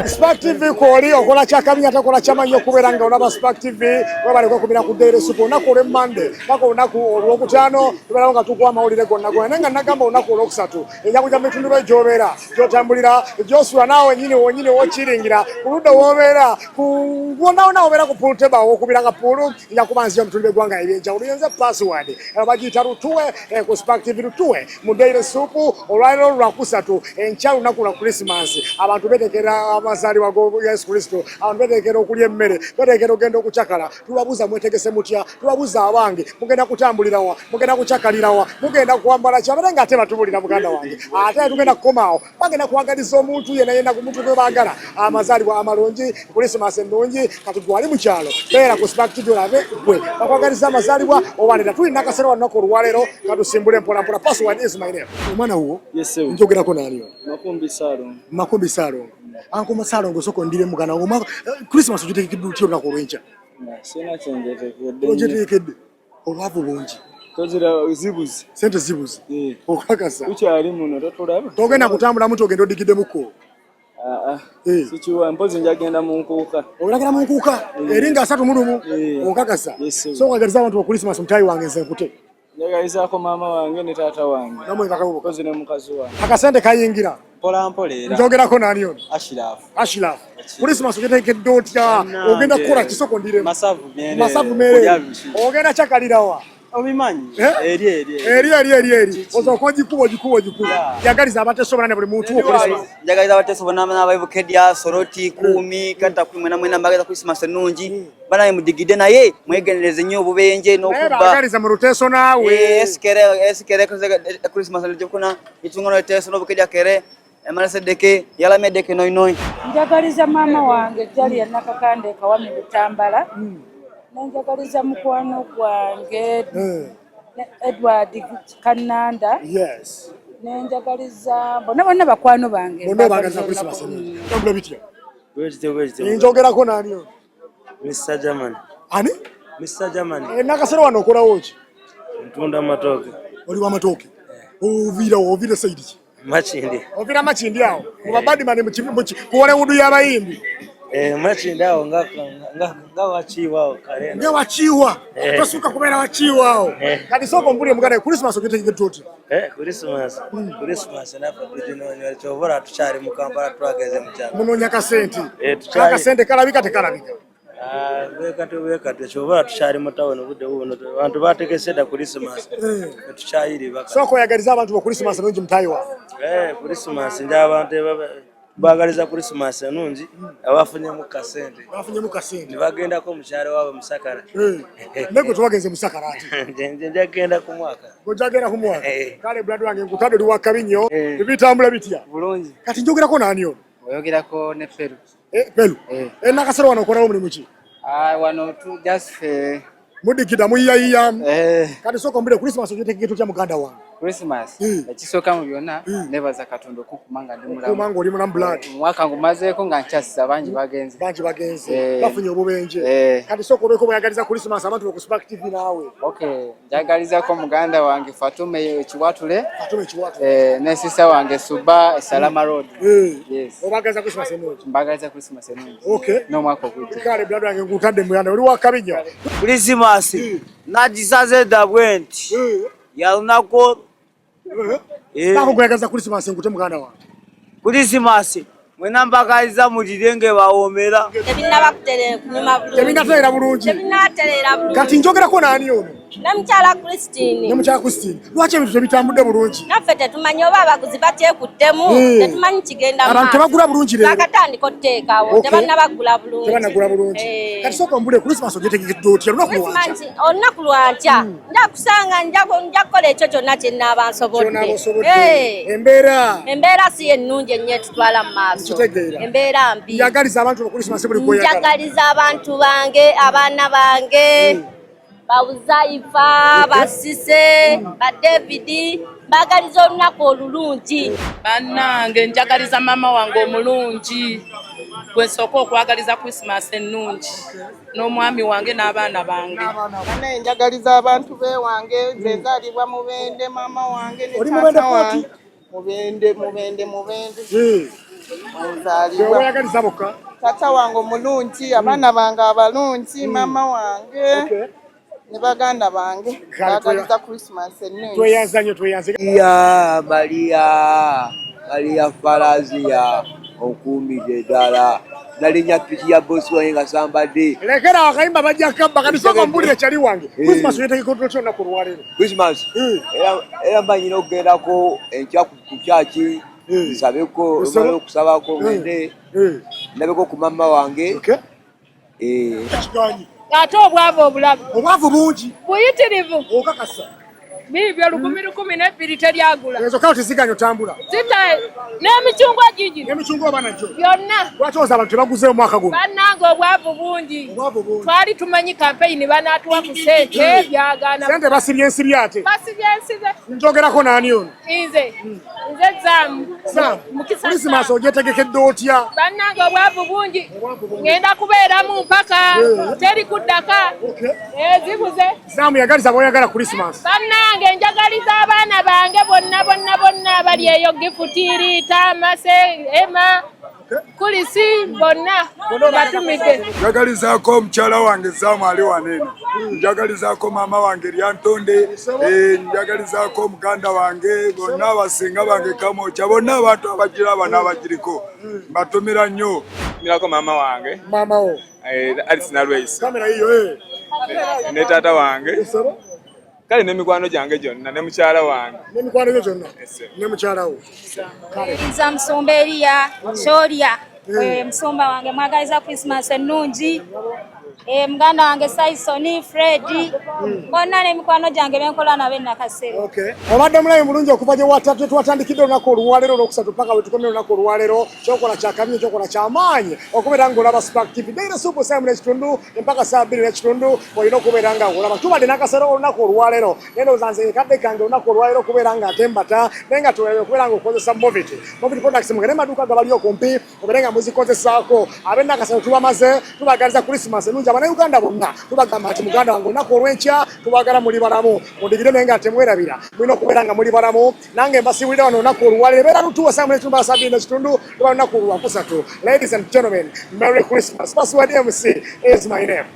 Spark TV koli okola chakaminya takola chamanyo kuberanga olaba Spark TV wabale ko kubira ku Daily Soup onako le Monday pako onako olwokutano tubera nga tukwa mawulire gonna gonna nga nagamba onako olwokusatu ejja kuja mitundu bejobera jotambulira Joshua nawe nyine wochiringira kuluda wobera kuona obera ku pool table okubira nga pool ya kubanzia mitundu begwanga ebyenja uliyenza password abagita rutuwe ku Spark TV rutuwe mu Daily Soup olwalo lwakusatu enchalu nakula Christmas abantu betekera amazali wago Yesu Kristo abantu betekera okulya emmere betekera ogenda okuchakala tubabuza mwetegese mutya tubabuza abange mugenda kutambulirawa mugenda kuchakalirawa mugenda kuambala kyabarenga ate batubulira muganda wange ate tugenda kukomaawo bagenda kuwagaliza omuntu yena ku muntu gwe bagala amazali wa amalonji Christmas endonji kati gwali mu kyalo beera ku Spark TV olabe gwe bakwagaliza amazali wa owanira tulina akasero wanako olwalero katusimbule mpola password is my name omwana huo njogerako nani Makumbi Salo anko masalo ngosoko ndire mugana ngoma Christmas ujite kidutiro na kolwencha sina chenjete ujite obavu bonji tozira zibuzi sente zibuzi okakasa uchi ali muno totulaba togenda kutambula muto ogenda odigide muko sichiwa mpozi njagenda munkuka olagenda munkuka eringa 3 mulumu okakasa so kwagaliza abantu ku Christmas mtayi wange nze kute njagaliza ko mama wange ne tata wange namwe ngakabuko kozi ne mukazi wange akasente kayingira pola mpolera njogerako nani ono Ashiraf Christmas ugete dotya ogenda kukora kisoko ndire masavu mere ogenda chakalirawa obimanyi eri ozokoji kubo yagaliza abatesobana buli muntu wo Christmas yagaliza abatesobana n'abayibukedia soroti 10 kata 10 mwena mbageza Christmas nungi bana mudigide naye mwegendereze nyo bubenje n'okubba yagaliza mu ruteso nawe eskere Christmas nje kuna itungono ruteso n'obukedia kere Emarase deke yala medeke noinoi njagaliza mama wange jali yanakakande kawami butambala njagaliza mukwano gwange Edward Kananda yes njagaliza bonna bakwano bange bagaza Christmas tambula bitya njogerako nani ono Mr. German ani Mr. German nakasero wano okola woki ntunda matoke oli wa matoke ovira saidi machindi ovira machindi awo mubabadi mane kuwole wudu yabayimbi machindi awo nga wachiwa kare nga wachiwa tosuka kubera wachiwa awo kati soko mbuli mugana Christmas ogete gitoti Christmas na padino chovora tuchari mukambara twageze muchana munonya kasenti akasente kalabika tekalabika weka chovora tuchari mutawono bude uno abantu batekeseda Christmas tuchayiri baka soko yagaliza abantu bo Christmas nungi mtayiwa Christmas nja abantu bagaliza Christmas nungi abafunye mu kasente bagenda ko mushare wabo musakara nego twagenze musakara ati njagenda ku mwaka kujagera ku mwaka kale brad wange ngutado liwa kabinyo bitambula bitya bulungi kati njogera ko nani ono oyogera ko ne Peru Peru nakasero wano korawo muri muki wano tu just mudigida muyiya kati soko mbule Christmas ujite kitu kya muganda wange Christmas ekisoka mu byonna nebaza Katonda okukumanga ndi mulamu kumanga oli mulamu blood mwaka ngumazeeko nga nkyasiza bangi bagenze bafunye obubenje kati soko lweko bwayagaliza Christmas abantu ku Spark TV nawe njagalizako muganda wange Fatume Ekiwatule ne sisa wange Suba Salama Road obagaliza Christmas enungi mbagaliza Christmas enungi n'omwaka ogujja kale blood wange ngutadde muyana oli wakabinya Christmas nagisaze dabwenti yalunako nakugwagaza Christmas ngute muganda wange Christmas mwena mbagaliza mulirenge bawomera tebinaterera bulungi kati njogerako nani ono Namuchala Christine lwaki ebintu tebitambudde bulungi naffe tetumanyi oba abaguzi batyekuttemu tetumanyi kigenda abantu tebagula bulungi leero bakatandika otteekawo tebannabagula bulungi kati sooka mbule Christmas ogyetegekedde otya olunaku lwankya nja kusanga nja kukola ekyo kyonna kye nnaaba nsobodde embeera si ennungi ennyo etutwala mu maaso embeera mbi njagaliza abantu bange abaana bange Bawuzaifa, Basise, ba David, bagaliza olunaku olulungi. Bannange njagaliza mama wange omulungi. Gwe nsooka okwagaliza Christmas ennungi. N'omwami wange n'abaana bange. Bane njagaliza abantu be wange, nze nzalibwa Mubende, mama wange ne tata wange. Mubende. nzalibwa. Oyagaliza bokka? Tata wange omulungi, abaana bange abalungi, mama wange ne baganda bange bagaliza Christmas ennungi. Tweyanza nnyo tweyanze. Ya Maria Farazia okumide ddala nalinya piki ya bosi wange nga sambadde. Lekera akayimba bajja kabba kati soko mbulire kyali wange. Christmas yetegekoddwa kyonna ku lwaleero. Christmas era mba nyina okugendako enkya ku kyaki nsabeko omala okusabako ngende ndabeko ku mama wange. Ate obwavu obulabu. Obwavu bungi. Buyitirivu. Okakasa. Bibyo 1012 teryagula. Ezo kawo teziganya otambula. Zitaye n'emichungwa gigi. N'emichungwa bana jo. Byonna. Lwaki oza abantu tebaguzeeyo omwaka guno? Bannange obwavu bungi. Twali tumanyi campaign banaatuwa ku ssente byagaana. Ssente basibye ensibye ate. Basibye ensibe. Njogerako n'ani ono? Nze Zaamu. Christmas ogyetegekedde otya? Bannange obwavu bungi. Ngenda kubeeramu mpaka teri kuddaka. Zibuze. Zaamu yagaliza bw'oyagala Christmas. Bannange njagaliza abaana bange bonna abali eyo Gifutiri, Tamase, Emma, Kulisi bonna batumidde. Njagalizaako omukyala wange Zaamu ali wanene. Njagalizaako mama wange Lyantonde. Njagalizaako omuganda wange bonna abasinga bange Kamokya bonna abantu abagira abana abagiriko. Mbatumira nnyo. Mirako mama wange. Mama wo. Alice Nalweisi. Kamera yiyo ne taata wange. Kale n'emikwano gyange gyonna ne mukyala wange. N'emikwano gyo gyonna? Ne mukyala wo. Nza Musumba Elia Shoria. Musumba wange mwagaliza Christmas ennungi. Muganda wange Saisoni Freddy. Bonna n'emikwano gyange benkola nabe nakasero. Obadde mulabe mulungi okuva gye twatandikidde olunaku olwaleero olwokusatu paka we tukomye olunaku olwaleero kyokola kyakabi kyokola kyamaanyi okubeera ng'olaba Spark TV Daily Super Sam n'ekitundu empaka saa 2 n'ekitundu olina okubeera nga olaba tubadde n'akaseera olunaku olwaleero ndowooza nze kadde kange olunaku olwaleero okubeera nga ate mbata naye nga okubeera ng'okozesa Movit Products mugende maduuka gabali okumpi obeere nga muzikozesaako abe n'akaseera tubamaze tubagaliza Christmas ennungi Uganda bonna tubagamba nti muganda wange olunaku olw'enkya tubagala muli balamu mundigire naye nga temwerabira mulina okubeera nga muli balamu nange mbasiibulira wano olunaku olwaleero beera lutuwa saa 2 n'ekitundu tuba lunaku lwa 3. Ladies and gentlemen, Merry Christmas. Password MC is my name.